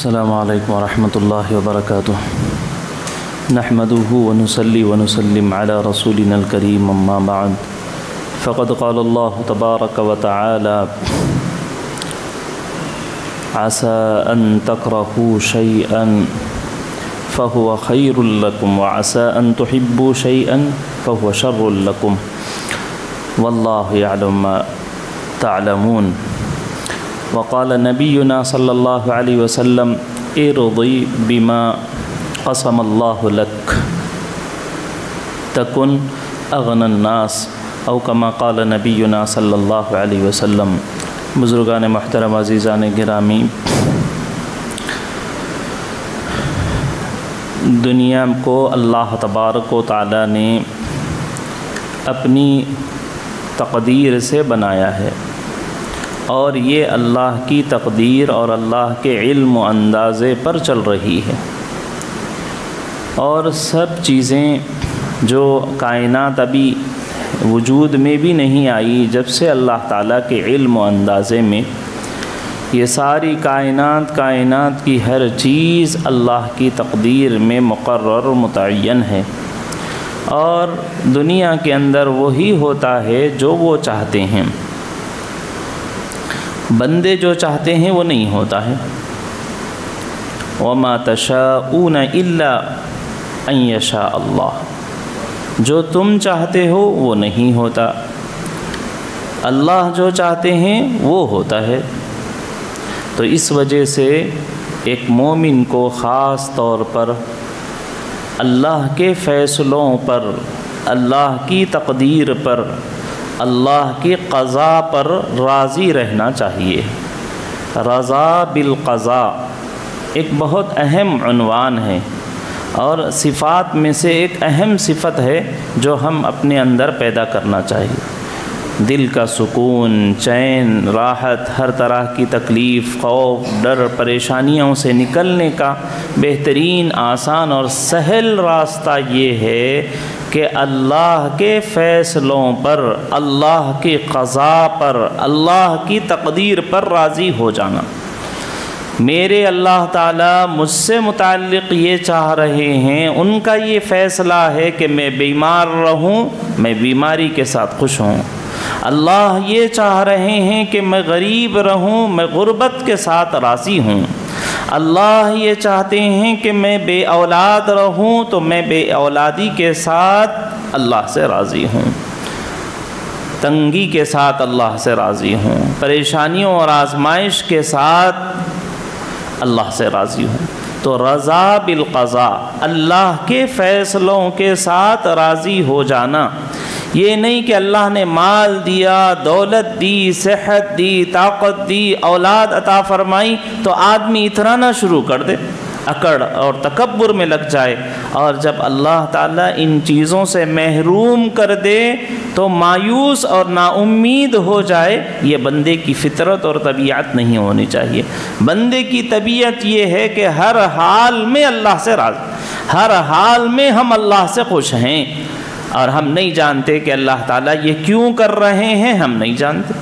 السلام علیکم ورحمۃ اللہ وبرکاتہ نحمده ونصلي ونسلم على رسولنا الكريم اما بعد فقد قال الله تبارك وتعالى عسى أن تكرهوا شيئا فهو خير لكم وعسى أن تحبوا شيئا فهو شر لكم والله يعلم ما تعلمون وقال نبينا صلى الله عليه وسلم ارضي بما قسم الله لك تكن أغنى الناس او كما قال نبينا صلى الله عليه وسلم۔ بزرگان محترم، عزیزان گرامی، دنیا کو اللہ تبارک و تعالی نے اپنی تقدیر سے بنایا ہے، اور یہ اللہ کی تقدیر اور اللہ کے علم و اندازے پر چل رہی ہے، اور سب چیزیں جو کائنات ابھی وجود میں بھی نہیں آئی، جب سے اللہ تعالیٰ کے علم و اندازے میں یہ ساری کائنات کی ہر چیز اللہ کی تقدیر میں مقرر و متعین ہے، اور دنیا کے اندر وہی ہوتا ہے جو وہ چاہتے ہیں، بندے جو چاہتے ہیں وہ نہیں ہوتا ہے۔ وَمَا تَشَاءُونَ إِلَّا أَن يَشَاءَ اللَّهُ، جو تم چاہتے ہو وہ نہیں ہوتا، اللہ جو چاہتے ہیں وہ ہوتا ہے۔ تو اس وجہ سے ایک مومن کو خاص طور پر اللہ کے فیصلوں پر، اللہ کی تقدیر پر، اللہ کی قضاء پر راضی رہنا چاہیے۔ رضا بالقضاء ایک بہت اہم عنوان ہے، اور صفات میں سے ایک اہم صفت ہے جو ہم اپنے اندر پیدا کرنا چاہیے۔ دل کا سکون، چین، راحت، ہر طرح کی تکلیف، خوف، ڈر، پریشانیوں سے نکلنے کا بہترین، آسان اور سہل راستہ یہ ہے کہ اللہ کے فیصلوں پر، اللہ کی قضاء پر، اللہ کی تقدیر پر راضی ہو جانا۔ میرے اللہ تعالیٰ مجھ سے متعلق یہ چاہ رہے ہیں، ان کا یہ فیصلہ ہے کہ میں بیمار رہوں، میں بیماری کے ساتھ خوش ہوں۔ اللہ یہ چاہ رہے ہیں کہ میں غریب رہوں، میں غربت کے ساتھ راضی ہوں۔ اللہ یہ چاہتے ہیں کہ میں بے اولاد رہوں، تو میں بے اولادی کے ساتھ اللہ سے راضی ہوں، تنگی کے ساتھ اللہ سے راضی ہوں، پریشانیوں اور آزمائش کے ساتھ اللہ سے راضی ہوں۔ تو رضا بالقضاء، اللہ کے فیصلوں کے ساتھ راضی ہو جانا، یہ نہیں کہ اللہ نے مال دیا، دولت دی، صحت دی، طاقت دی، اولاد عطا فرمائی تو آدمی اترانا شروع کر دے، اکڑ اور تکبر میں لگ جائے، اور جب اللہ تعالیٰ ان چیزوں سے محروم کر دے تو مایوس اور نا امید ہو جائے۔ یہ بندے کی فطرت اور طبیعت نہیں ہونی چاہیے۔ بندے کی طبیعت یہ ہے کہ ہر حال میں اللہ سے راضی، ہر حال میں ہم اللہ سے خوش ہیں، اور ہم نہیں جانتے کہ اللہ تعالیٰ یہ کیوں کر رہے ہیں، ہم نہیں جانتے۔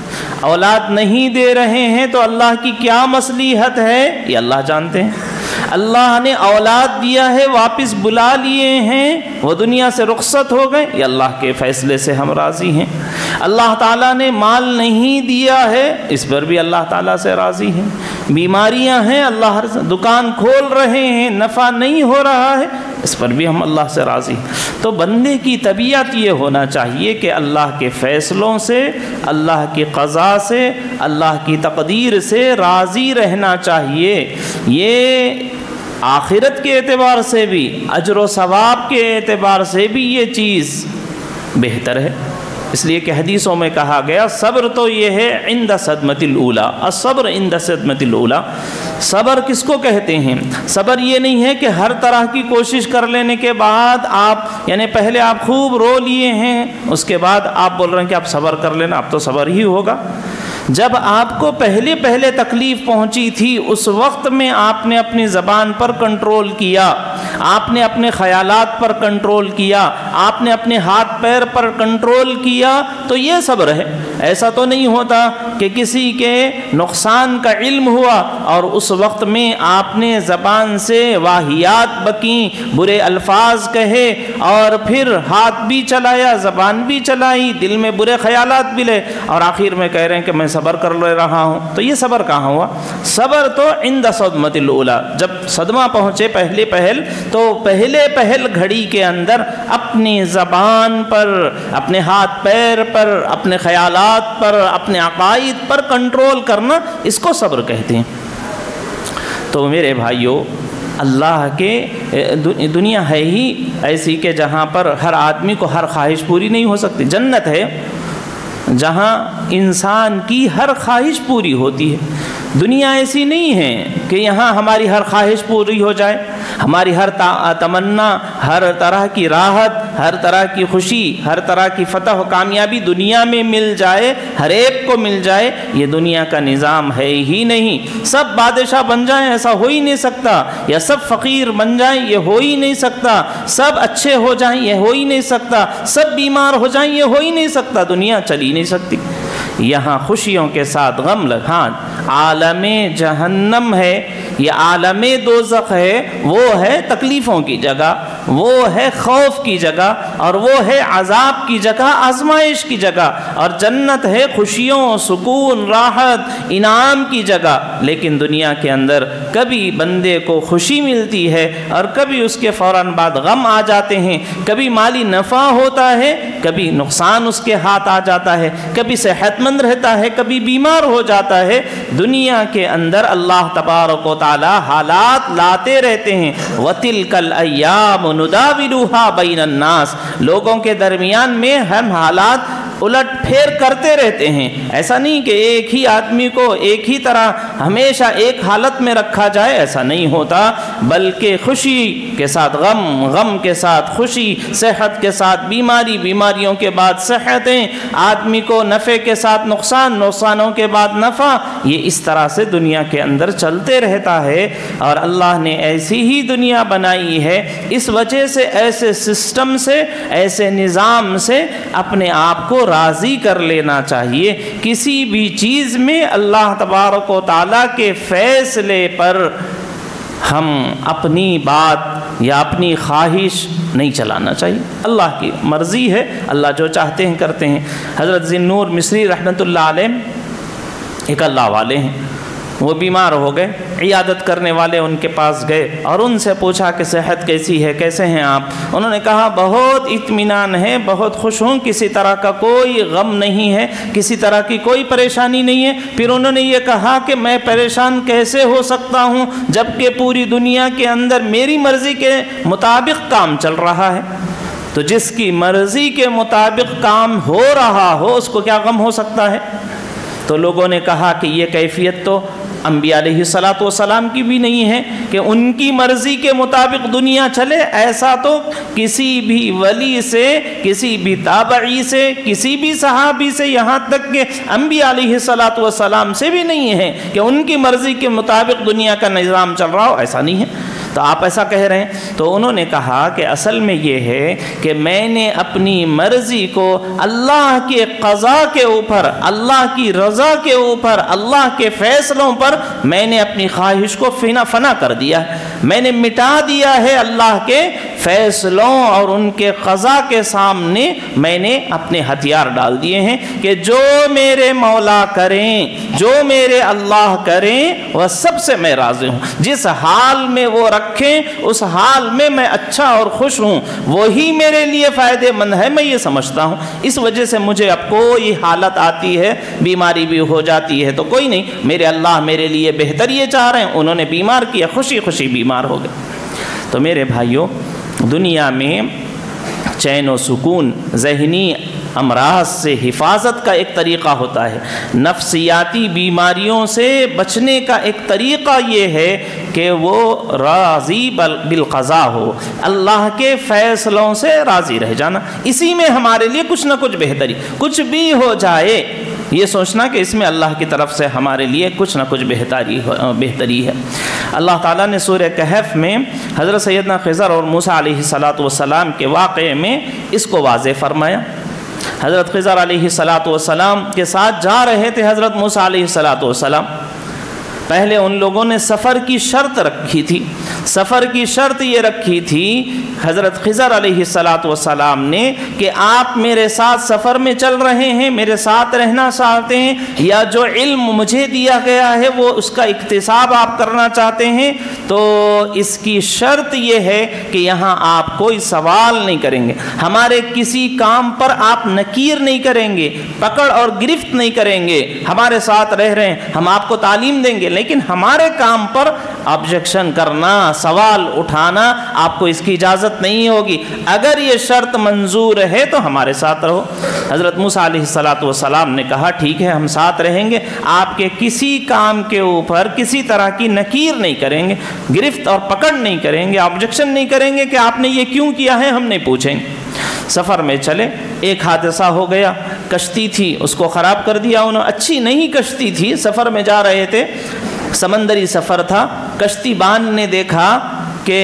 اولاد نہیں دے رہے ہیں تو اللہ کی کیا مصلحت ہے، یہ اللہ جانتے ہیں۔ اللہ نے اولاد دیا ہے، واپس بلا لیے ہیں، وہ دنیا سے رخصت ہو گئے، یہ اللہ کے فیصلے سے ہم راضی ہیں۔ اللہ تعالیٰ نے مال نہیں دیا ہے، اس پر بھی اللہ تعالیٰ سے راضی ہیں۔ بیماریاں ہیں، اللہ ہر دکان کھول رہے ہیں، نفع نہیں ہو رہا ہے، اس پر بھی ہم اللہ سے راضی ہیں۔ تو بندے کی طبیعت یہ ہونا چاہیے کہ اللہ کے فیصلوں سے، اللہ کی قضاء سے، اللہ کی تقدیر سے راضی رہنا چاہیے۔ یہ آخرت کے اعتبار سے بھی، اجر و ثواب کے اعتبار سے بھی یہ چیز بہتر ہے۔ اس لیے کہ حدیثوں میں کہا گیا صبر تو یہ ہے عند صدمۃ الاولی، الصبر عند صدمۃ الاولی۔ صبر کس کو کہتے ہیں؟ صبر یہ نہیں ہے کہ ہر طرح کی کوشش کر لینے کے بعد آپ، یعنی پہلے آپ خوب رو لیے ہیں، اس کے بعد آپ بول رہے ہیں کہ آپ صبر کر لینا، اب تو صبر ہی ہوگا۔ جب آپ کو پہلے تکلیف پہنچی تھی، اس وقت میں آپ نے اپنی زبان پر کنٹرول کیا، آپ نے اپنے خیالات پر کنٹرول کیا، آپ نے اپنے ہاتھ پیر پر کنٹرول کیا، تو یہ صبر ہے۔ ایسا تو نہیں ہوتا کہ کسی کے نقصان کا علم ہوا اور اس وقت میں آپ نے زبان سے واہیات بکیں، برے الفاظ کہے، اور پھر ہاتھ بھی چلایا، زبان بھی چلائی، دل میں برے خیالات بھی لے، اور آخر میں کہہ رہے ہیں کہ میں صبر کر لے رہا ہوں. تو یہ صبر کہاں ہوا؟ صبر تو عند صدمۃ الاولیٰ، جب صدمہ پہنچے پہلے پہل گھڑی کے اندر اپنی زبان پر، اپنے ہاتھ پیر پر، اپنے خیالات پر، اپنے عقائد پر کنٹرول کرنا، اس کو صبر کہتے ہیں. تو میرے بھائیوں، اللہ کے دنیا ہے ہی ایسی کہ جہاں پر ہر آدمی کو ہر خواہش پوری نہیں ہو سکتی. جنت ہے جہاں انسان کی ہر خواہش پوری ہوتی ہے. دنیا ایسی نہیں ہے کہ یہاں ہماری ہر خواہش پوری ہو جائے، ہماری ہر تمنا، ہر طرح کی راحت، ہر طرح کی خوشی، ہر طرح کی فتح و کامیابی دنیا میں مل جائے، ہر ایک کو مل جائے. یہ دنیا کا نظام ہے ہی نہیں. سب بادشاہ بن جائیں ایسا ہو ہی نہیں سکتا، یا سب فقیر بن جائیں یہ ہو ہی نہیں سکتا، سب اچھے ہو جائیں یہ ہو ہی نہیں سکتا، سب بیمار ہو جائیں یہ ہو ہی نہیں سکتا. دنیا چل ہی نہیں سکتی. یہاں خوشیوں کے ساتھ غم ہاں عالم جہنم ہے، یہ عالم دوزخ ہے، وہ ہے تکلیفوں کی جگہ، وہ ہے خوف کی جگہ، اور وہ ہے عذاب کی جگہ، آزمائش کی جگہ. اور جنت ہے خوشیوں، سکون، راحت، انعام کی جگہ. لیکن دنیا کے اندر کبھی بندے کو خوشی ملتی ہے اور کبھی اس کے فوراً بعد غم آ جاتے ہیں. کبھی مالی نفع ہوتا ہے، کبھی نقصان اس کے ہاتھ آ جاتا ہے، کبھی صحت مند رہتا ہے، کبھی بیمار ہو جاتا ہے. دنیا کے اندر اللہ تبارک و تعالی حالات لاتے رہتے ہیں. وَتِلْكَ الْأَيَّامُ نُدَاوِلُهَا بَيْنَ النَّاسِ، لوگوں کے درمیان میں ہم حالات الٹ پھیر کرتے رہتے ہیں. ایسا نہیں کہ ایک ہی آدمی کو ایک ہی طرح ہمیشہ ایک حالت میں رکھا جائے، ایسا نہیں ہوتا، بلکہ خوشی کے ساتھ غم، غم کے ساتھ خوشی، صحت کے ساتھ بیماری، بیماریوں کے بعد صحتیں، آدمی کو نفع کے ساتھ نقصان، نقصانوں کے بعد نفع، یہ اس طرح سے دنیا کے اندر چلتے رہتا ہے. اور اللہ نے ایسی ہی دنیا بنائی ہے. اس وجہ سے ایسے سسٹم سے، ایسے نظام سے اپنے آپ کو راضی کر لینا چاہیے. کسی بھی چیز میں اللہ تبارک و تعالیٰ کے فیصلے پر ہم اپنی بات یا اپنی خواہش نہیں چلانا چاہیے. اللہ کی مرضی ہے، اللہ جو چاہتے ہیں کرتے ہیں. حضرت ذی النور مصری رحمۃ اللہ علیہ ایک اللہ والے ہیں، وہ بیمار ہو گئے. عیادت کرنے والے ان کے پاس گئے اور ان سے پوچھا کہ صحت کیسی ہے، کیسے ہیں آپ؟ انہوں نے کہا بہت اطمینان ہے، بہت خوش ہوں، کسی طرح کا کوئی غم نہیں ہے، کسی طرح کی کوئی پریشانی نہیں ہے. پھر انہوں نے یہ کہا کہ میں پریشان کیسے ہو سکتا ہوں جبکہ پوری دنیا کے اندر میری مرضی کے مطابق کام چل رہا ہے. تو جس کی مرضی کے مطابق کام ہو رہا ہو اس کو کیا غم ہو سکتا ہے؟ تو لوگوں نے کہا کہ یہ کیفیت تو انبیاء علیہ السلام کی بھی نہیں ہے کہ ان کی مرضی کے مطابق دنیا چلے. ایسا تو کسی بھی ولی سے، کسی بھی تابعی سے، کسی بھی صحابی سے، یہاں تک کہ انبیاء علیہ السلام سے بھی نہیں ہے کہ ان کی مرضی کے مطابق دنیا کا نظام چل رہا ہو. ایسا نہیں ہے. تو آپ ایسا کہہ رہے ہیں. تو انہوں نے کہا کہ اصل میں یہ ہے کہ میں نے اپنی مرضی کو اللہ کے قضاء کے اوپر، اللہ کی رضا کے اوپر، اللہ کے فیصلوں پر میں نے اپنی خواہش کو فنا کر دیا. میں نے مٹا دیا ہے اللہ کے فیصلوں اور ان کے قضاء کے سامنے میں نے اپنے ہتھیار ڈال دیے ہیں کہ جو میرے مولا کریں، جو میرے اللہ کریں، وہ سب سے میں راضی ہوں. جس حال میں وہ رکھیں اس حال میں میں اچھا اور خوش ہوں، وہی میرے لیے فائدہ مند ہے، میں یہ سمجھتا ہوں. اس وجہ سے مجھے اب کوئی حالت آتی ہے، بیماری بھی ہو جاتی ہے تو کوئی نہیں، میرے اللہ میرے لیے بہتر یہ چاہ رہے ہیں. انہوں نے بیمار کیا، خوشی خوشی بیمار ہو گئے. تو میرے بھائیوں، دنیا میں چین و سکون، ذہنی امراض سے حفاظت کا ایک طریقہ ہوتا ہے. نفسیاتی بیماریوں سے بچنے کا ایک طریقہ یہ ہے کہ وہ راضی بالقضاء ہو، اللہ کے فیصلوں سے راضی رہ جانا. اسی میں ہمارے لیے کچھ نہ کچھ بہتری، کچھ بھی ہو جائے یہ سوچنا کہ اس میں اللہ کی طرف سے ہمارے لیے کچھ نہ کچھ بہتری ہے. اللہ تعالیٰ نے سورہ کہف میں حضرت سیدنا خضر اور موسیٰ علیہ السلام کے واقعے میں اس کو واضح فرمایا حضرت خضر علیہ السلام کے ساتھ جا رہے تھے حضرت موسیٰ علیہ السلام۔ پہلے ان لوگوں نے سفر کی شرط رکھی تھی، سفر کی شرط یہ رکھی تھی حضرت خضر علیہ السلام نے کہ آپ میرے ساتھ سفر میں چل رہے ہیں، میرے ساتھ رہنا چاہتے ہیں، یا جو علم مجھے دیا گیا ہے وہ اس کا اکتساب آپ کرنا چاہتے ہیں، تو اس کی شرط یہ ہے کہ یہاں آپ کوئی سوال نہیں کریں گے، ہمارے کسی کام پر آپ نکیر نہیں کریں گے، پکڑ اور گرفت نہیں کریں گے، ہمارے ساتھ رہ رہے ہیں، ہم آپ کو تعلیم دیں گے، لیکن ہمارے کام پر آبجیکشن کرنا، سوال اٹھانا آپ کو اس کی اجازت نہیں ہوگی، اگر یہ شرط منظور ہے تو ہمارے ساتھ رہو۔ حضرت موسیٰ علیہ السلام نے کہا ٹھیک ہے ہم ساتھ رہیں گے، آپ کے کسی کام کے اوپر کسی طرح کی نکیر نہیں کریں گے، گرفت اور پکڑ نہیں کریں گے، آبجیکشن نہیں کریں گے کہ آپ نے یہ کیوں کیا ہے، ہم نہیں پوچھیں گے۔ سفر میں چلے، ایک حادثہ ہو گیا، کشتی تھی اس کو خراب کر دیا انہوں، اچھی نہیں کشتی تھی، سفر میں جا رہے تھے، سمندری سفر تھا، کشتی بان نے دیکھا کہ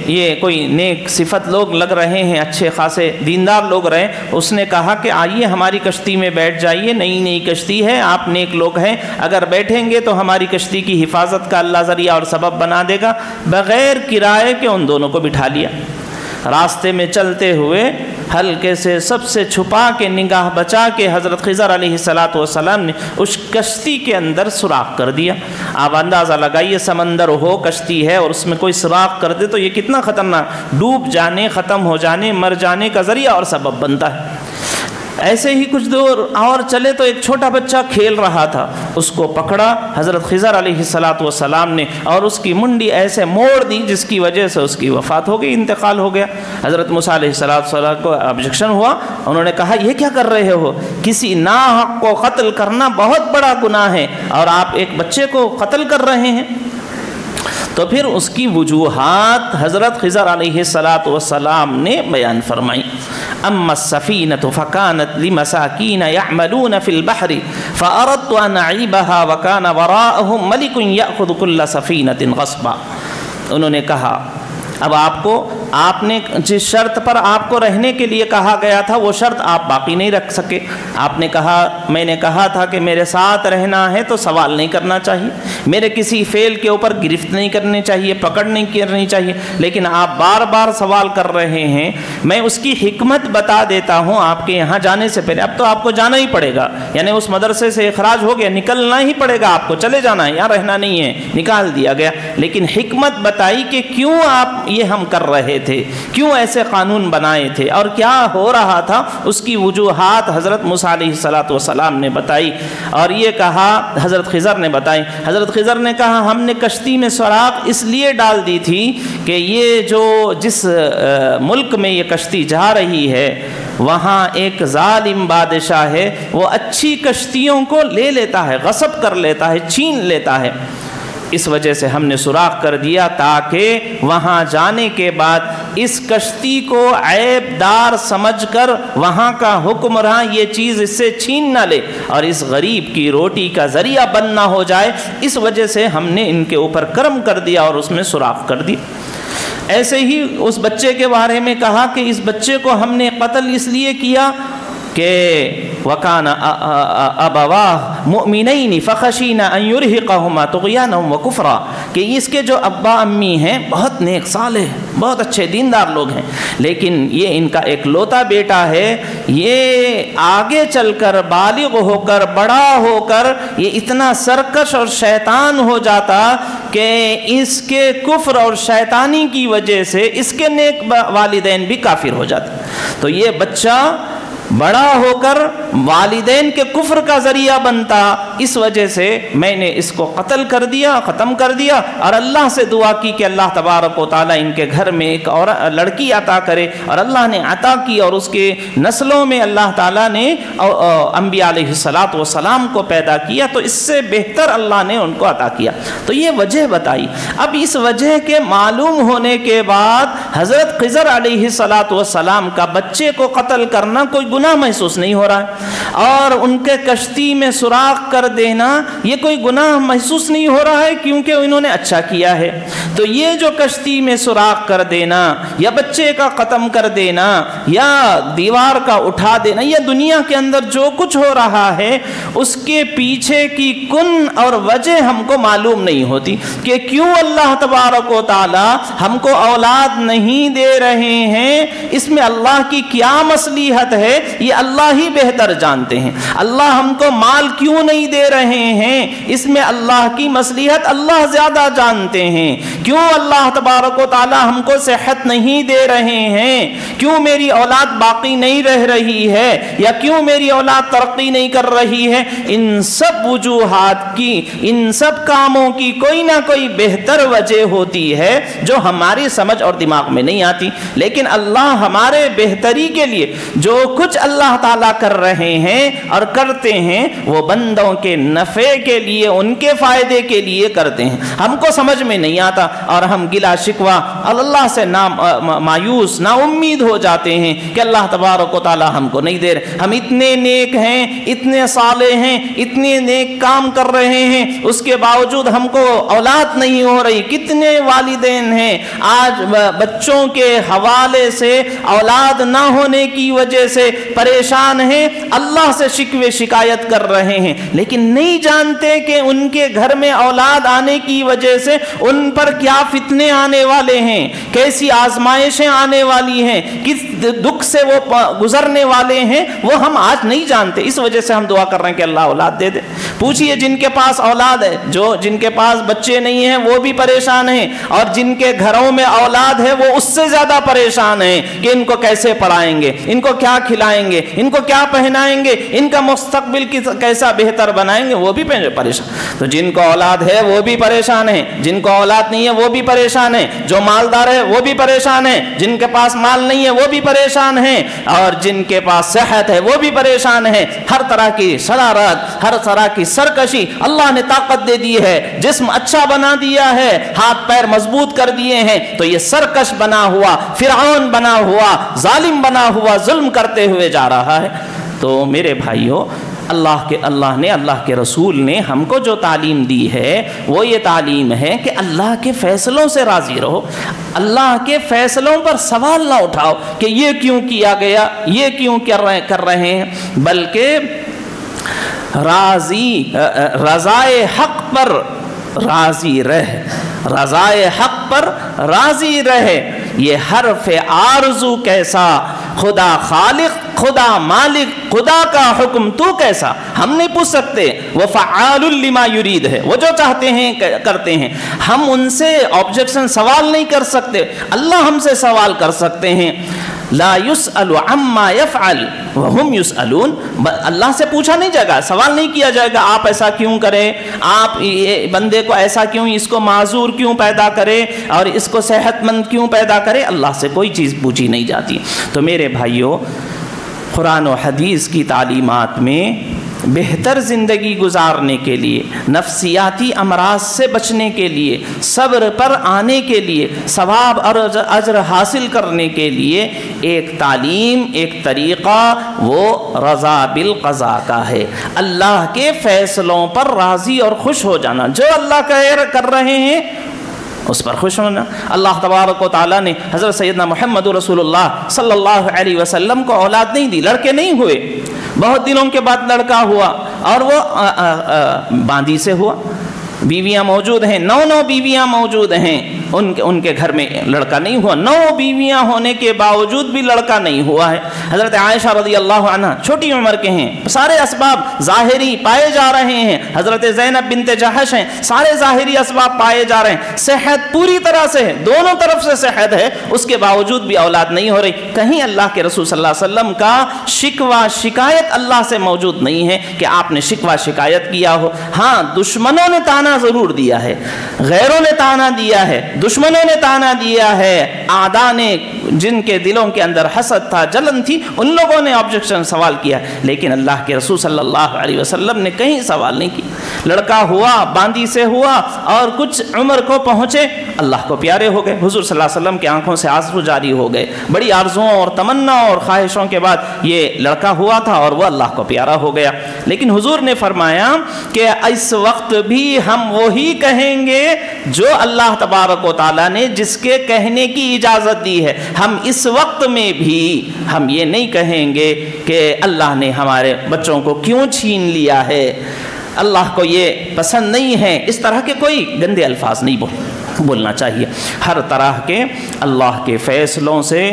یہ کوئی نیک صفت لوگ لگ رہے ہیں، اچھے خاصے دیندار لوگ رہے، اس نے کہا کہ آئیے ہماری کشتی میں بیٹھ جائیے، نئی نئی کشتی ہے، آپ نیک لوگ ہیں، اگر بیٹھیں گے تو ہماری کشتی کی حفاظت کا اللہ ذریعہ اور سبب بنا دے گا۔ بغیر کرائے کے ان دونوں کو بٹھا لیا، راستے میں چلتے ہوئے ہلکے سے سب سے چھپا کے نگاہ بچا کے حضرت خضر علیہ السلام نے اس کشتی کے اندر سوراخ کر دیا۔ آپ اندازہ لگائیے سمندر ہو، کشتی ہے اور اس میں کوئی سوراخ کر دے تو یہ کتنا خطرناک، ڈوب جانے، ختم ہو جانے، مر جانے کا ذریعہ اور سبب بنتا ہے۔ ایسے ہی کچھ دور اور چلے تو ایک چھوٹا بچہ کھیل رہا تھا، اس کو پکڑا حضرت خضر علیہ السلام نے اور اس کی منڈی ایسے موڑ دی جس کی وجہ سے اس کی وفات ہو گئی، انتقال ہو گیا۔ حضرت موسیٰ علیہ السلام کو آبجیکشن ہوا، انہوں نے کہا یہ کیا کر رہے ہو، کسی ناحق کو قتل کرنا بہت بڑا گناہ ہے اور آپ ایک بچے کو قتل کر رہے ہیں۔ تو پھر اس کی وجوہات حضرت خضر علیہ السلام نے بیان فرمائی۔ اما السفینۃ فکانت لمساکین یعملون فی البحر فاردت ان اعیبها وکان وراءہم ملک یأخذ کل سفینۃ غصبا۔ انہوں نے کہا اب آپ نے جس شرط پر آپ کو رہنے کے لیے کہا گیا تھا وہ شرط آپ باقی نہیں رکھ سکے، آپ نے کہا میں نے کہا تھا کہ میرے ساتھ رہنا ہے تو سوال نہیں کرنا چاہیے، میرے کسی فعل کے اوپر گرفت نہیں کرنی چاہیے، پکڑ نہیں کرنی چاہیے، لیکن آپ بار بار سوال کر رہے ہیں۔ میں اس کی حکمت بتا دیتا ہوں آپ کے یہاں جانے سے پہلے، اب تو آپ کو جانا ہی پڑے گا، یعنی اس مدرسے سے اخراج ہو گیا، نکلنا ہی پڑے گا آپ کو، چلے جانا ہے، یہاں رہنا نہیں ہے، نکال دیا گیا، لیکن حکمت بتائی کہ کیوں آپ یہ ہم کر رہے تھے، کیوں ایسے قانون بنائے تھے اور کیا ہو رہا تھا، اس کی وجوہات حضرت موسیٰ علیہ السلام نے بتائی اور یہ کہا حضرت خضر نے بتائی۔ حضرت خضر نے کہا ہم نے کشتی میں سوراخ اس لیے ڈال دی تھی کہ یہ جس ملک میں یہ کشتی جا رہی ہے وہاں ایک ظالم بادشاہ ہے، وہ اچھی کشتیوں کو لے لیتا ہے، غصب کر لیتا ہے، چھین لیتا ہے، اس وجہ سے ہم نے سوراخ کر دیا تاکہ وہاں جانے کے بعد اس کشتی کو عیب دار سمجھ کر وہاں کا حکمراں یہ چیز اس سے چھین نہ لے اور اس غریب کی روٹی کا ذریعہ بن نہ ہو جائے، اس وجہ سے ہم نے ان کے اوپر کرم کر دیا اور اس میں سوراخ کر دی۔ ایسے ہی اس بچے کے بارے میں کہا کہ اس بچے کو ہم نے قتل اس لیے کیا کہ وَكَانَ أَبَوَاهُ مُؤْمِنَيْنِ فَخَشِينَا أَن يُرْهِقَهُمَا طُغْيَانًا وَكُفْرًا، کہ اس کے جو ابا امی ہیں بہت نیک صالح، بہت اچھے دیندار لوگ ہیں، لیکن یہ ان کا ایک لوتا بیٹا ہے، یہ آگے چل کر بالغ ہو کر بڑا ہو کر یہ اتنا سرکش اور شیطان ہو جاتا کہ اس کے کفر اور شیطانی کی وجہ سے اس کے نیک والدین بھی کافر ہو جاتے۔ تو یہ بچہ بڑا ہو کر والدین کے کفر کا ذریعہ بنتا، اس وجہ سے میں نے اس کو قتل کر دیا، ختم کر دیا اور اللہ سے دعا کی کہ اللہ تبارک و تعالیٰ ان کے گھر میں ایک اور لڑکی عطا کرے، اور اللہ نے عطا کی اور اس کے نسلوں میں اللہ تعالیٰ نے انبیاء علیہ السلام کو پیدا کیا، تو اس سے بہتر اللہ نے ان کو عطا کیا۔ تو یہ وجہ بتائی۔ اب اس وجہ کے معلوم ہونے کے بعد حضرت خضر علیہ السلام کا بچے کو قتل کرنا کوئی گناہ گناہ محسوس نہیں ہو رہا ہے، اور ان کے کشتی میں سوراخ کر دینا یہ کوئی گناہ محسوس نہیں ہو رہا ہے کیونکہ انہوں نے اچھا کیا ہے۔ تو یہ جو کشتی میں سوراخ کر دینا یا بچے کا قتل کر دینا یا دیوار کا اٹھا دینا، یہ دنیا کے اندر جو کچھ ہو رہا ہے اس کے پیچھے کی کن اور وجہ ہم کو معلوم نہیں ہوتی کہ کیوں اللہ تبارک و تعالی ہم کو اولاد نہیں دے رہے ہیں، اس میں اللہ کی کیا مصلحت ہے یہ اللہ ہی بہتر جانتے ہیں۔ اللہ ہم کو مال کیوں نہیں دے رہے ہیں، اس میں اللہ کی مصلحت اللہ زیادہ جانتے ہیں۔ کیوں اللہ تبارک و تعالی ہم کو صحت نہیں دے رہے ہیں، کیوں میری اولاد باقی نہیں رہ رہی ہے، یا کیوں میری اولاد ترقی نہیں کر رہی ہے، ان سب وجوہات کی، ان سب کاموں کی کوئی نہ کوئی بہتر وجہ ہوتی ہے جو ہماری سمجھ اور دماغ میں نہیں آتی، لیکن اللہ ہمارے بہتری کے لیے جو کچھ اللہ تعالیٰ کر رہے ہیں اور کرتے ہیں وہ بندوں کے نفع کے لیے، ان کے فائدے کے لیے کرتے ہیں۔ ہم کو سمجھ میں نہیں آتا اور ہم گلا شکوہ اللہ سے مایوس نا امید ہو جاتے ہیں کہ اللہ تبارک و تعالیٰ ہم کو نہیں دے رہے۔ ہم اتنے نیک ہیں، اتنے صالح ہیں، اتنے نیک کام کر رہے ہیں، اس کے باوجود ہم کو اولاد نہیں ہو رہی۔ کتنے والدین ہیں آج بچوں کے حوالے سے اولاد نہ ہونے کی وجہ سے پریشان ہیں، اللہ سے شکوے شکایت کر رہے ہیں، لیکن نہیں جانتے کہ ان کے گھر میں اولاد آنے کی وجہ سے ان پر کیا فتنے آنے والے ہیں، کیسی آزمائشیں آنے والی ہیں، کس دکھ سے وہ گزرنے والے ہیں، وہ ہم آج نہیں جانتے۔ اس وجہ سے ہم دعا کر رہے ہیں کہ اللہ اولاد دے دے۔ پوچھئے جن کے پاس اولاد ہے، جن کے پاس بچے نہیں ہیں وہ بھی پریشان ہیں، اور جن کے گھروں میں اولاد ہے وہ اس سے زیادہ پریشان ہیں کہ ان کو کیسے پڑھائیں گے، ان کو کیا کھلائیں گے، ان کو کیا پہنائیں گے، ان کا مستقبل کیسا بہتر بنائیں گے، وہ بھی پریشان۔ تو جن کو اولاد ہے وہ بھی پریشان ہیں، جن کو اولاد نہیں ہے وہ بھی پریشان ہیں، جو مالدار ہے وہ بھی پریشان ہیں، جن کے پاس مال نہیں ہے وہ بھی پریشان ہیں، اور جن کے پاس صحت ہے وہ بھی پریشان ہیں۔ ہر طرح کی شرارت، ہر طرح کی سرکشی، اللہ نے طاقت دے دی ہے، جسم اچھا بنا دیا ہے، ہاتھ پیر مضبوط کر دیے ہیں، تو یہ سرکش بنا ہوا، فرعون بنا ہوا، ظالم بنا ہوا ظلم کرتے ہوئے جا رہا ہے۔ تو میرے بھائیوں، اللہ نے، اللہ کے رسول نے ہم کو جو تعلیم دی ہے وہ یہ تعلیم ہے کہ اللہ کے فیصلوں سے راضی رہو، اللہ کے فیصلوں پر سوال نہ اٹھاؤ کہ یہ کیوں کیا گیا، یہ کیوں کر رہے ہیں، بلکہ رضائے حق پر راضی رہ، رضائے حق پر راضی رہے۔ یہ حرف آرزو کیسا، خدا خالق، خدا مالک، خدا کا حکم تو کیسا، ہم نہیں پوچھ سکتے۔ وہ فعال لما یرید ہے، وہ جو چاہتے ہیں کرتے ہیں، ہم ان سے آبجیکشن سوال نہیں کر سکتے، اللہ ہم سے سوال کر سکتے ہیں۔ لا يسأل عما يفعل وهم يسألون، اللہ سے پوچھا نہیں جائے گا، سوال نہیں کیا جائے گا آپ ایسا کیوں کریں، آپ بندے کو ایسا کیوں، اس کو معذور کیوں پیدا کرے اور اس کو صحت مند کیوں پیدا کرے، اللہ سے کوئی چیز پوچھی نہیں جاتی۔ تو میرے بھائیوں، قرآن و حدیث کی تعلیمات میں بہتر زندگی گزارنے کے لیے، نفسیاتی امراض سے بچنے کے لیے، صبر پر آنے کے لیے، ثواب اور اجر حاصل کرنے کے لیے ایک تعلیم، ایک طریقہ وہ رضا بالقضاء کا ہے، اللہ کے فیصلوں پر راضی اور خوش ہو جانا، جو اللہ کر رہے ہیں اس پر خوش ہونا۔ اللہ تبارک و تعالیٰ نے حضرت سیدنا محمد رسول اللہ صلی اللہ علیہ وسلم کو اولاد نہیں دی، لڑکے نہیں ہوئے، بہت دنوں کے بعد لڑکا ہوا اور وہ باندی سے ہوا۔ بیویاں موجود ہیں، 9 بیویاں موجود ہیں، ان کے گھر میں لڑکا نہیں ہوا، 9 بیویاں ہونے کے باوجود بھی لڑکا نہیں ہوا ہے۔ حضرت عائشہ رضی اللہ عنہ چھوٹی عمر کے ہیں، سارے اسباب ظاہری پائے جا رہے ہیں، حضرت زینب بنت جحش ہیں، سارے ظاہری اسباب پائے جا رہے ہیں، صحت پوری طرح سے ہے، دونوں طرف سے صحت ہے، اس کے باوجود بھی اولاد نہیں ہو رہی۔ کہیں اللہ کے رسول صلی اللہ علیہ وسلم کا شکوہ شکایت اللہ سے موجود نہیں ہے کہ آپ نے شکوہ شکایت کیا ہو۔ ہاں، دشمنوں نے تانا ضرور دیا ہے، غیروں نے تانا دیا ہے، دشمنوں نے تانا دیا ہے، اعداء نے، جن کے دلوں کے اندر حسد تھا، جلن تھی، ان لوگوں نے آبجیکشن سوال کیا، لیکن اللہ کے رسول صلی اللہ علیہ وسلم نے کہیں سوال نہیں کیا۔ لڑکا ہوا، باندی سے ہوا اور کچھ عمر کو پہنچے، اللہ کو پیارے ہو گئے، حضور صلی اللہ علیہ وسلم کی آنکھوں سے آنسو جاری ہو گئے، بڑی آرزوؤں اور تمنا اور خواہشوں کے بعد یہ لڑکا ہوا تھا اور وہ اللہ کو پیارا ہو گیا۔ لیکن حضور نے فرمایا کہ اس وقت بھی ہم وہی کہیں گے جو اللہ تبارک و تعالیٰ نے جس کے کہنے کی اجازت دی ہے، ہم اس وقت میں بھی ہم یہ نہیں کہیں گے کہ اللہ نے ہمارے بچوں کو کیوں چھین لیا ہے، اللہ کو یہ پسند نہیں ہے، اس طرح کے کوئی گندے الفاظ نہیں بولنا چاہیے۔ ہر طرح کے اللہ کے فیصلوں سے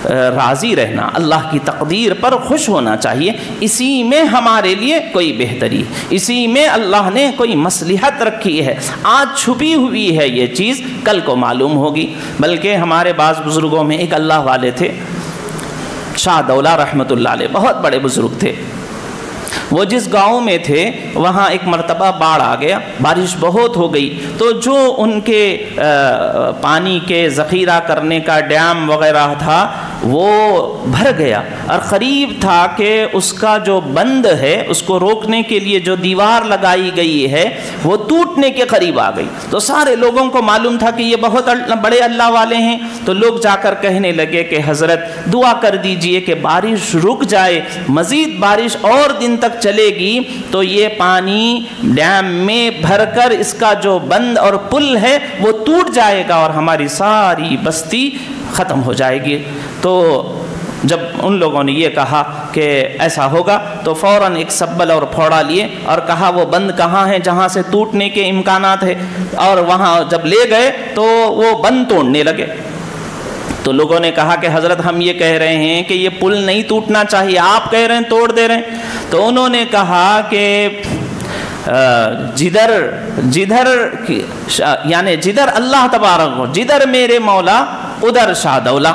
راضی رہنا، اللہ کی تقدیر پر خوش ہونا چاہیے، اسی میں ہمارے لیے کوئی بہتری، اسی میں اللہ نے کوئی مصلحت رکھی ہے۔ آج چھپی ہوئی ہے یہ چیز، کل کو معلوم ہوگی۔ بلکہ ہمارے بعض بزرگوں میں ایک اللہ والے تھے، شاہ دولہ رحمۃ اللہ علیہ، بہت بڑے بزرگ تھے۔ وہ جس گاؤں میں تھے وہاں ایک مرتبہ باڑھ آ گیا، بارش بہت ہو گئی، تو جو ان کے پانی کے ذخیرہ کرنے کا ڈیم وغیرہ تھا وہ بھر گیا، اور قریب تھا کہ اس کا جو بند ہے اس کو روکنے کے لیے جو دیوار لگائی گئی ہے وہ ٹوٹنے کے قریب آ گئی۔ تو سارے لوگوں کو معلوم تھا کہ یہ بہت بڑے اللہ والے ہیں، تو لوگ جا کر کہنے لگے کہ حضرت دعا کر دیجئے کہ بارش رک جائے، مزید بارش اور دن تک چلے گی تو یہ پانی ڈیم میں بھر کر اس کا جو بند اور پل ہے وہ ٹوٹ جائے گا اور ہماری ساری بستی ختم ہو جائے گی۔ تو جب ان لوگوں نے یہ کہا کہ ایسا ہوگا تو فوراً ایک سبل اور پھوڑا لیے اور کہا وہ بند کہاں ہے جہاں سے ٹوٹنے کے امکانات ہے، اور وہاں جب لے گئے تو وہ بند توڑنے لگے۔ تو لوگوں نے کہا کہ حضرت ہم یہ کہہ رہے ہیں کہ یہ پل نہیں ٹوٹنا چاہیے، آپ کہہ رہے ہیں توڑ دے رہے ہیں۔ تو انہوں نے کہا کہ جدھر اللہ تبارک ہو، جدھر میرے مولا ادھر شاہ دولہ،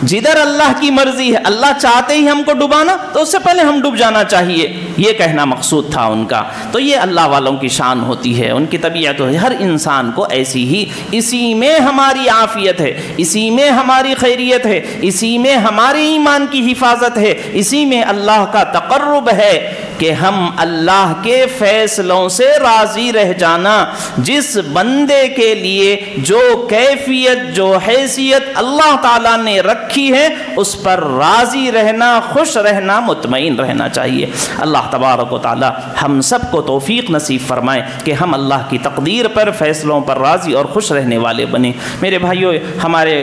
جدھر اللہ کی مرضی ہے، اللہ چاہتے ہی ہم کو ڈبانا تو اس سے پہلے ہم ڈوب جانا چاہیے، یہ کہنا مقصود تھا ان کا۔ تو یہ اللہ والوں کی شان ہوتی ہے، ان کی طبیعت ہوتی ہے، ہر انسان کو ایسی ہی، اسی میں ہماری عافیت ہے، اسی میں ہماری خیریت ہے، اسی میں ہمارے ایمان کی حفاظت ہے، اسی میں اللہ کا تقرب ہے کہ ہم اللہ کے فیصلوں سے راضی رہ جانا۔ جس بندے کے لیے جو کیفیت، جو حیثیت اللہ تعالیٰ نے رکھی ہے اس پر راضی رہنا، خوش رہنا، مطمئن رہنا چاہیے۔ اللہ تبارک و تعالیٰ ہم سب کو توفیق نصیب فرمائے کہ ہم اللہ کی تقدیر پر، فیصلوں پر راضی اور خوش رہنے والے بنیں۔ میرے بھائیو، ہمارے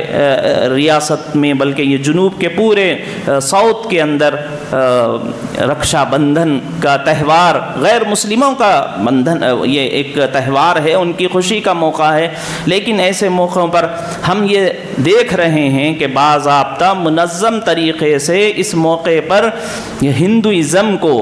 ریاست میں بلکہ یہ جنوب کے پورے ساؤتھ کے اندر رکشا بندھن کا تہوار، غیر مسلموں کا بندھن، یہ ایک تہوار ہے، ان کی خوشی کا موقع ہے، لیکن ایسے موقعوں پر ہم یہ دیکھ رہے ہیں کہ باضابطہ منظم طریقے سے اس موقع پر ہندوازم کو،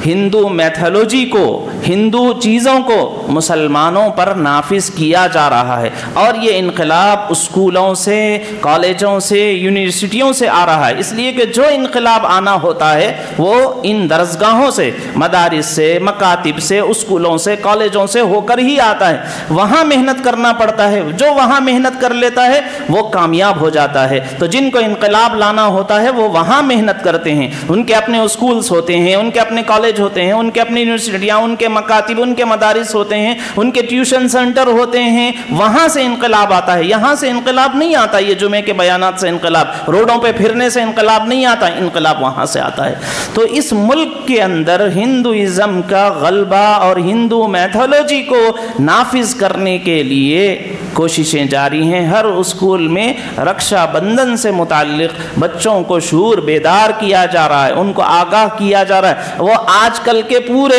ہندو میتھولوجی کو، ہندو چیزوں کو مسلمانوں پر نافذ کیا جا رہا ہے، اور یہ انقلاب اسکولوں سے، کالجوں سے، یونیورسٹیوں سے آ رہا ہے، اس لیے کہ جو انقلاب آنا ہوتا ہے وہ ان درسگاہوں سے، مدارس سے، مکاتب سے، اسکولوں سے، کالجوں سے ہو کر ہی آتا ہے۔ وہاں محنت کرنا پڑتا ہے، جو وہاں محنت کر لیتا ہے وہ کامیاب ہو جاتا ہے۔ تو جن کو انقلاب لانا ہوتا ہے وہ وہاں محنت کرتے ہیں، ان کے اپنے اسکولز ہوتے ہیں، ان کے اپنے کالج ہوتے ہیں، ان کے اپنی یونیورسٹیاں، ان کے مکاتب، ان کے مدارس ہوتے ہیں، ان کے ٹیوشن سینٹر ہوتے ہیں، وہاں سے انقلاب آتا ہے۔ یہاں سے انقلاب نہیں آتا، یہ جمعے کے بیانات سے انقلاب، روڈوں پہ پھرنے سے انقلاب نہیں آتا، انقلاب وہاں سے آتا ہے۔ تو اس ملک کے اندر ہندوازم کا غلبہ اور ہندو میتھولوجی کو نافذ کرنے کے لیے کوششیں جاری ہیں۔ ہر اسکول میں رکشا بندھن سے متعلق بچوں کو شعور بیدار کیا جا رہا ہے، ان کو آگاہ کیا جا رہا ہے۔ وہ آج کل کے پورے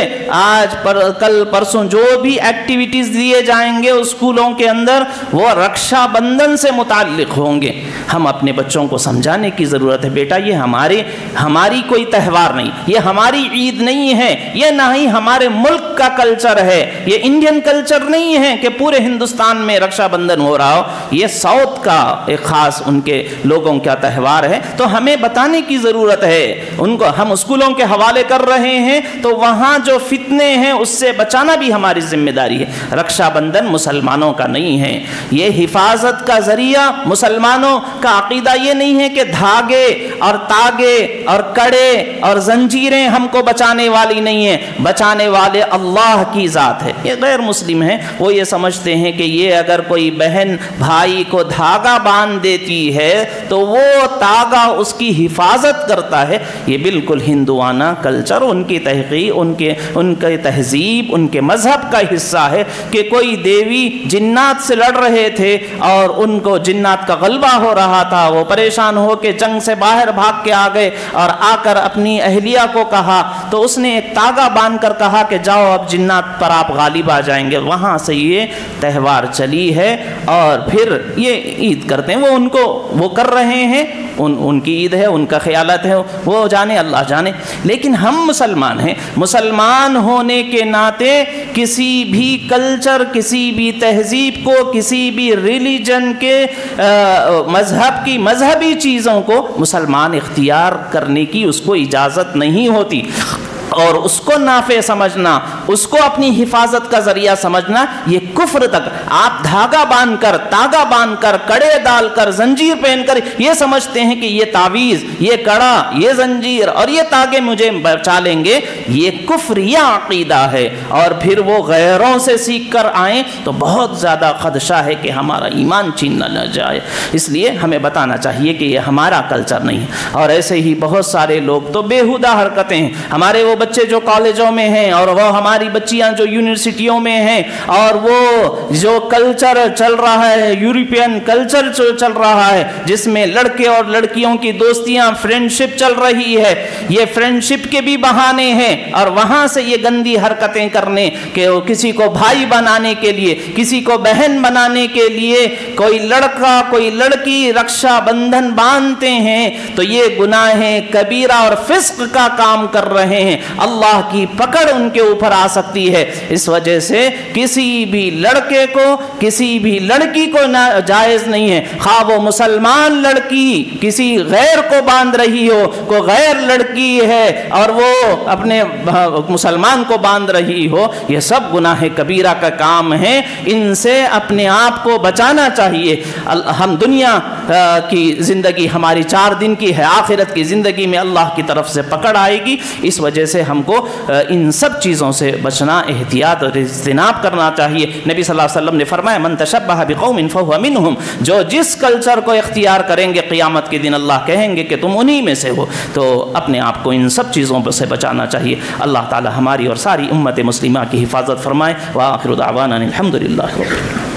کل پرسوں جو بھی ایکٹیویٹیز دیے جائیں گے اسکولوں کے اندر وہ رکشا بندھن سے متعلق ہوں گے۔ ہم اپنے بچوں کو سمجھانے کی ضرورت ہے، بیٹا یہ ہماری کوئی تہوار نہیں، یہ ہماری عید نہیں ہے، یہ نہ ہی ہمارے ملک کا کلچر ہے، یہ انڈین کلچر نہیں ہے کہ پورے ہندوستان میں رکشا رکشا بندھن ہو رہا ہو، یہ ساؤتھ کا ایک خاص ان کے لوگوں کا تہوار ہے، تو ہمیں بتانے کی ضرورت ہے ان کو. ہم اسکولوں کے حوالے کر رہے ہیں تو وہاں جو فتنے ہیں اس سے بچانا بھی ہماری ذمہ داری ہے. رکشا بندھن مسلمانوں کا نہیں ہے، یہ حفاظت کا ذریعہ. مسلمانوں کا عقیدہ یہ نہیں ہے کہ دھاگے اور تاگے اور کڑے اور زنجیریں ہم کو بچانے والی نہیں ہیں، بچانے والے اللہ کی ذات ہے. یہ غیر مسلم ہیں، وہ یہ سمجھتے ہیں کہ یہ اگر کوئی بہن بھائی کو دھاگا باندھ دیتی ہے تو وہ تاگا اس کی حفاظت کرتا ہے. یہ بالکل ہندوانہ کلچر، ان کی تحقیق، ان کے تہذیب، ان کے مذہب کا حصہ ہے کہ کوئی دیوی جنات سے لڑ رہے تھے اور ان کو جنات کا غلبہ ہو رہا تھا، وہ پریشان ہو کے جنگ سے باہر بھاگ کے آ گئے اور آ کر اپنی اہلیہ کو کہا تو اس نے ایک تاگا باندھ کر کہا کہ جاؤ اب جنات پر آپ غالب آ جائیں گے. وہاں سے یہ تہوار چلی ہے اور پھر یہ عید کرتے ہیں. وہ ان کو وہ کر رہے ہیں، ان کی عید ہے، ان کا خیالات ہے، وہ جانے، اللہ جانے. لیکن ہم مسلمان ہیں، مسلمان ہونے کے ناطے کسی بھی کلچر، کسی بھی تہذیب کو، کسی بھی ریلیجن کے مذہب کی مذہبی چیزوں کو مسلمان اختیار کرنے کی اس کو اجازت نہیں ہوتی. اور اس کو نافع سمجھنا، اس کو اپنی حفاظت کا ذریعہ سمجھنا، یہ کفر تک. آپ دھاگا باندھ کر، تاگا باندھ کر، کڑے ڈال کر، زنجیر پہن کر یہ سمجھتے ہیں کہ یہ تعویذ، یہ کڑا، یہ زنجیر اور یہ تاگے مجھے بچا لیں گے، یہ کفریہ عقیدہ ہے. اور پھر وہ غیروں سے سیکھ کر آئیں تو بہت زیادہ خدشہ ہے کہ ہمارا ایمان چھین نہ جائے. اس لیے ہمیں بتانا چاہیے کہ یہ ہمارا کلچر نہیں ہے. اور ایسے ہی بہت سارے لوگ تو بےہودہ حرکتیں ہیں. ہمارے وہ بچے جو کالجوں میں ہیں اور وہ ہماری بچیاں جو یونیورسٹیوں میں ہیں اور وہ جو کلچر چل رہا ہے، یورپین کلچر چل رہا ہے جس میں لڑکے اور لڑکیوں کی دوستیاں، فرینڈشپ چل رہی ہے، یہ فرینڈشپ کے بھی بہانے ہیں اور وہاں سے یہ گندی حرکتیں کرنے کہ وہ کسی کو بھائی بنانے کے لیے، کسی کو بہن بنانے کے لیے کوئی لڑکا کوئی لڑکی رکشا بندھن باندھتے ہیں تو یہ گناہ کبیرہ اور فسق کا کام کر رہے ہیں. اللہ کی پکڑ ان کے اوپر آ سکتی ہے. اس وجہ سے کسی بھی لڑکے کو، کسی بھی لڑکی کو جائز نہیں ہے، خواہ وہ مسلمان لڑکی کسی غیر کو باندھ رہی ہو، کوئی غیر لڑکی ہے اور وہ اپنے مسلمان کو باندھ رہی ہو، یہ سب گناہ کبیرہ کا کام ہے. ان سے اپنے آپ کو بچانا چاہیے. ہم دنیا کی زندگی ہماری 4 دن کی ہے، آخرت کی زندگی میں اللہ کی طرف سے پکڑ آئے گی. اس وجہ سے ہم کو ان سب چیزوں سے بچنا، احتیاط اور اجتناب کرنا چاہیے. نبی صلی اللہ علیہ وسلم نے فرمایا من تشبہ بقوم فہو منہم، جو جس کلچر کو اختیار کریں گے قیامت کے دن اللہ کہیں گے کہ تم انہی میں سے ہو. تو اپنے آپ کو ان سب چیزوں سے بچانا چاہیے. اللہ تعالی ہماری اور ساری امت مسلمہ کی حفاظت فرمائے. وآخر دعوانا الحمدللہ رب العالمین.